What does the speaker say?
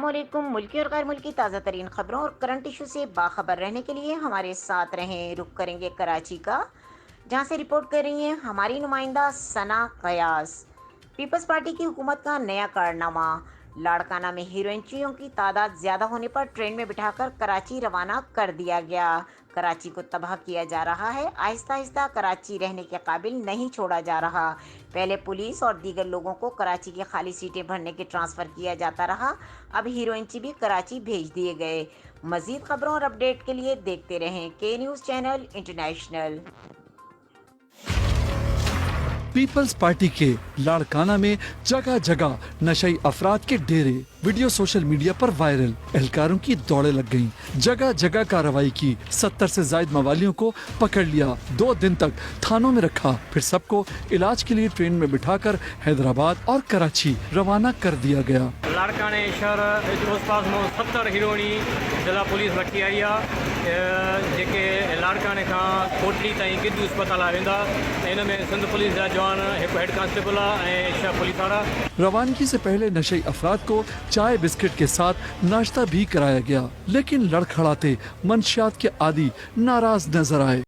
अस्सलामुअलैकुम। मुल्की और गैर मुल्की ताज़ा तरीन खबरों और करंट इशू से बाखबर रहने के लिए हमारे साथ रहें। रुख करेंगे कराची का, जहां से रिपोर्ट कर रही हैं हमारी नुमाइंदा सना कयास। पीपल्स पार्टी की हुकूमत का नया कारनामा। लाड़काना में हीरोइनचियों की तादाद ज्यादा होने पर ट्रेन में बिठाकर कराची रवाना कर दिया गया। कराची को तबाह किया जा रहा है। आहिस्ता आहिस्ता कराची रहने के काबिल नहीं छोड़ा जा रहा। पहले पुलिस और दीगर लोगों को कराची की खाली सीटें भरने के ट्रांसफ़र किया जाता रहा। अब हीरोइनची भी कराची भेज दिए गए। मज़ीद खबरों और अपडेट के लिए देखते रहें के news channel international. Peoples Party के लाड़काना में जगह जगह नशई अफराद के डेरे, वीडियो सोशल मीडिया पर वायरल। एहलकारों की दौड़े लग गईं, जगह जगह कार्रवाई की। 70 से जायद मवालियों को पकड़ लिया, 2 दिन तक थानों में रखा, फिर सबको इलाज के लिए ट्रेन में बिठाकर हैदराबाद और कराची रवाना कर दिया गया। लाड़काने शहर उस पास 70 हीरोइनी जिला पुलिस वठी आई आहे, जेके लाड़काने खां कोटली ताईं गिद्दी अस्पताल वेंदा। इन में सिंध पुलिस जा जवान, हिकु हेड कांस्टेबल ऐं 6 पुलिस वारा। रवानगी से पहले नशई अफराद को चाय बिस्किट के साथ नाश्ता भी कराया गया, लेकिन लड़खड़ाते मंशियात के आदी नाराज नजर आए।